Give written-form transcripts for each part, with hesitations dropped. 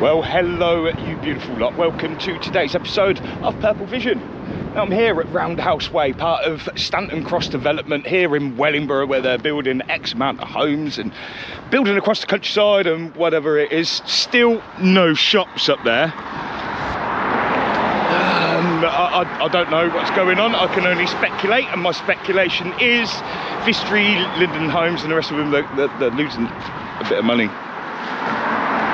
Well, hello you beautiful lot. Welcome to today's episode of Purple Vision. Now, I'm here at Roundhouse Way, part of Stanton Cross development here in Wellingborough, where they're building X amount of homes and building across the countryside and whatever it is. Still no shops up there. I don't know what's going on. I can only speculate, and my speculation is Vistry, Linden Homes and the rest of them, they're losing a bit of money.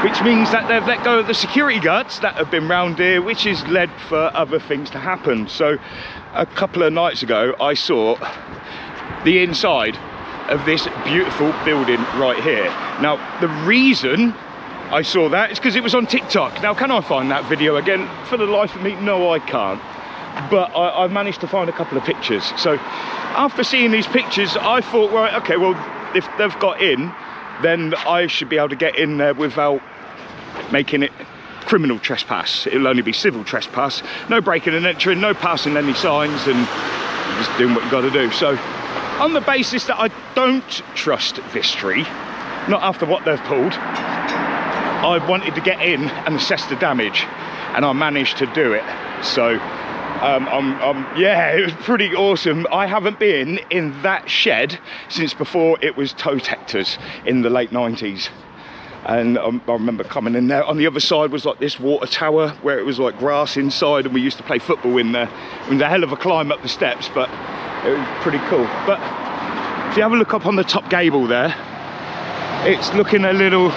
Which means that they've let go of the security guards that have been round here, which has led for other things to happen. So a couple of nights ago, I saw the inside of this beautiful building right here. Now, the reason I saw that is because it was on TikTok. Now, can I find that video again? For the life of me, no, I can't. But I managed to find a couple of pictures. So after seeing these pictures, I thought, right, okay, well, if they've got in, then I should be able to get in there without making it criminal trespass. It'll only be civil trespass. No breaking and entering, no passing any signs, and just doing what you got to do. So on the basis that I don't trust Vistry, not after what they've pulled, I wanted to get in and assess the damage, and I managed to do it. So yeah, it was pretty awesome. I haven't been in that shed since before it was tow detectors in the late 90s. And I remember coming in there. On the other side was like this water tower where it was like grass inside, and we used to play football in there. It was a hell of a climb up the steps, but it was pretty cool. But if you have a look up on the top gable there, it's looking a little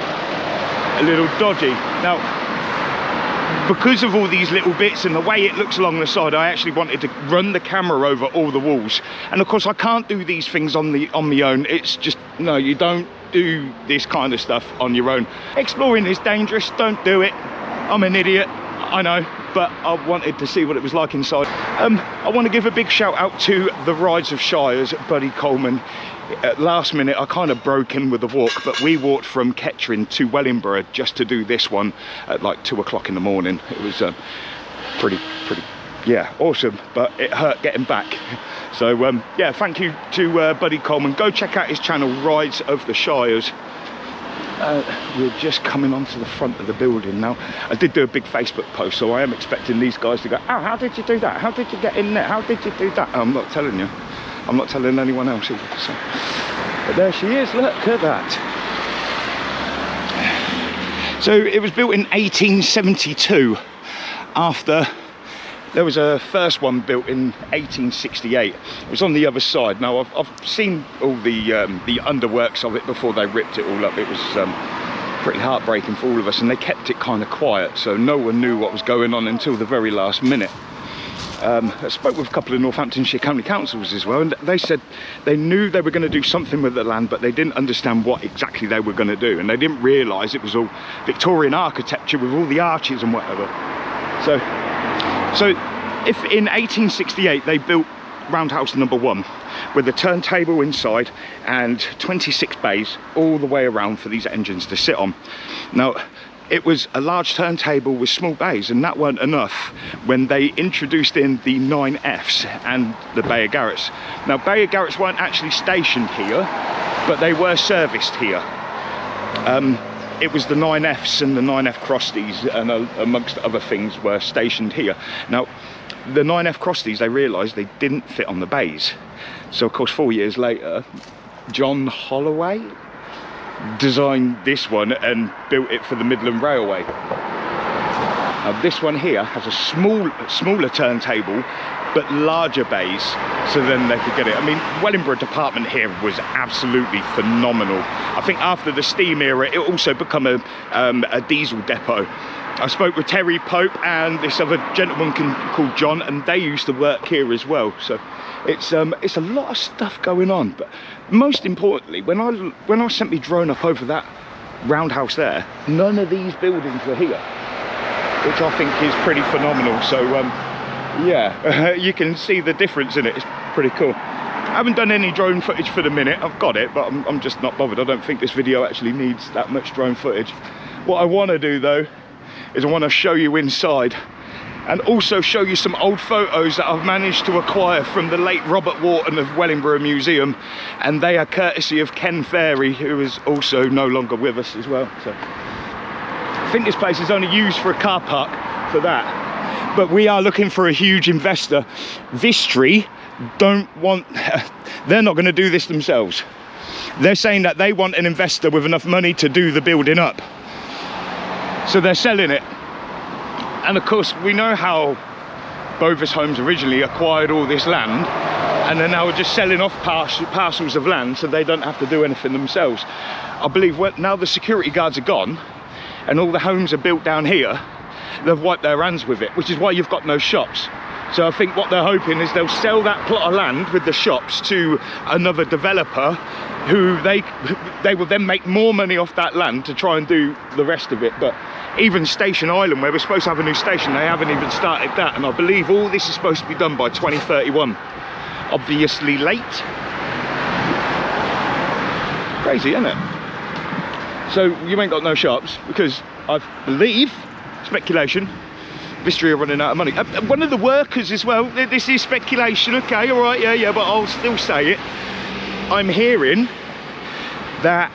dodgy. Now, because of all these little bits and the way it looks along the side, I actually wanted to run the camera over all the walls. And of course, I can't do these things on my own. It's just, no, you don't do this kind of stuff on your own. Exploring is dangerous, don't do it. I'm an idiot, I know, but I wanted to see what it was like inside. I want to give a big shout out to the Rides of Shires, Buddy Coleman. At last minute, I kind of broke in with the walk, but we walked from Kettering to Wellingborough just to do this one at like 2 o'clock in the morning. It was pretty, yeah, awesome, but it hurt getting back. So yeah, thank you to Buddy Coleman. Go check out his channel, Rides of the Shires. We're just coming onto the front of the building now. I did do a big Facebook post, so I am expecting these guys to go, oh, how did you do that? How did you get in there? How did you do that? I'm not telling you. I'm not telling anyone else either. So. But there she is, look at that. So it was built in 1872 after there was a first one built in 1868. It was on the other side. Now I've seen all the underworks of it before they ripped it all up. It was pretty heartbreaking for all of us, and they kept it kind of quiet, so no one knew what was going on until the very last minute. I spoke with a couple of Northamptonshire County Councils as well, and they said they knew they were going to do something with the land, but they didn't understand what exactly they were going to do, and they didn't realise it was all Victorian architecture with all the arches and whatever. So if in 1868 they built Roundhouse #1 with a turntable inside and 26 bays all the way around for these engines to sit on. Now, it was a large turntable with small bays, and that weren't enough when they introduced in the 9Fs and the Bayer Garretts. Now, Bayer Garretts weren't actually stationed here, but they were serviced here. It was the 9Fs and the 9F Crosties, and amongst other things, were stationed here. Now, the 9F Crosties, they realised they didn't fit on the bays. So, of course, 4 years later, John Holloway designed this one and built it for the Midland Railway. Now, this one here has a smaller turntable, but larger bays, so then they could get it. I mean, Wellingborough department here was absolutely phenomenal. I think after the steam era, it also become a diesel depot. I spoke with Terry Pope and this other gentleman called John, and they used to work here as well. So it's a lot of stuff going on. But most importantly, when I sent my drone up over that roundhouse there, none of these buildings were here, which I think is pretty phenomenal. So yeah, you can see the difference in it. It's pretty cool. I haven't done any drone footage for the minute. I've got it, but I'm just not bothered. I don't think this video actually needs that much drone footage. What I want to do though is I want to show you inside, and also show you some old photos that I've managed to acquire from the late Robert Wharton of Wellingborough Museum, and they are courtesy of Ken Ferry, who is also no longer with us as well. So think this place is only used for a car park for that. But we are looking for a huge investor. Vistry don't want, they're not going to do this themselves. They're saying that they want an investor with enough money to do the building up. So they're selling it. And of course, we know how Bovis Homes originally acquired all this land, and then now we're just selling off parcels of land so they don't have to do anything themselves. I believe now the security guards are gone and all the homes are built down here, they've wiped their hands with it, which is why you've got no shops. So I think what they're hoping is they'll sell that plot of land with the shops to another developer who they will then make more money off that land to try and do the rest of it. But even Station Island, where we're supposed to have a new station, they haven't even started that. And I believe all this is supposed to be done by 2031. Obviously late. Crazy, isn't it? So you ain't got no shops because I believe, speculation, Vistry are running out of money. One of the workers as well, this is speculation, okay, all right, yeah, but I'll still say it. I'm hearing that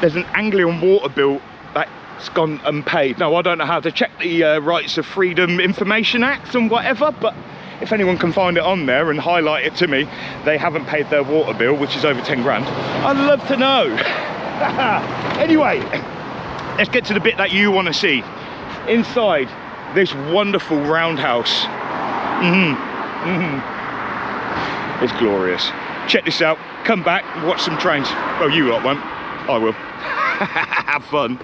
there's an Anglian water bill that's gone unpaid. Now, I don't know how to check the Rights of Freedom Information Act and whatever, but if anyone can find it on there and highlight it to me, they haven't paid their water bill, which is over 10 grand. I'd love to know. Anyway, let's get to the bit that you want to see. Inside this wonderful roundhouse. It's glorious. Check this out. Come back and watch some trains. Well, you lot won't. I will. Have fun.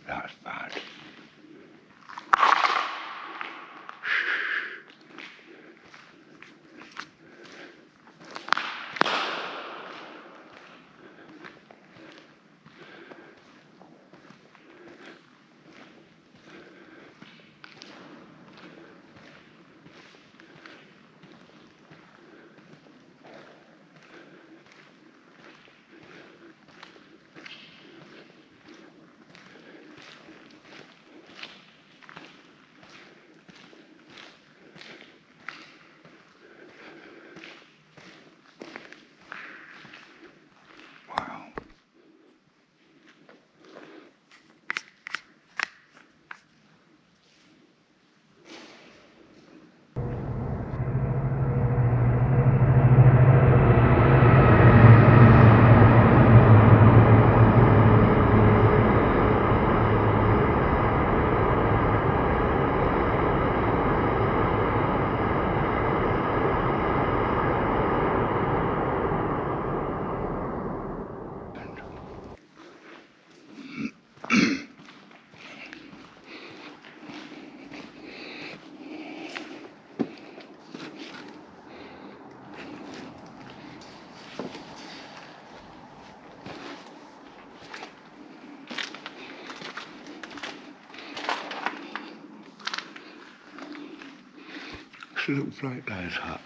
That's bad. It's a little bricklayer's hut.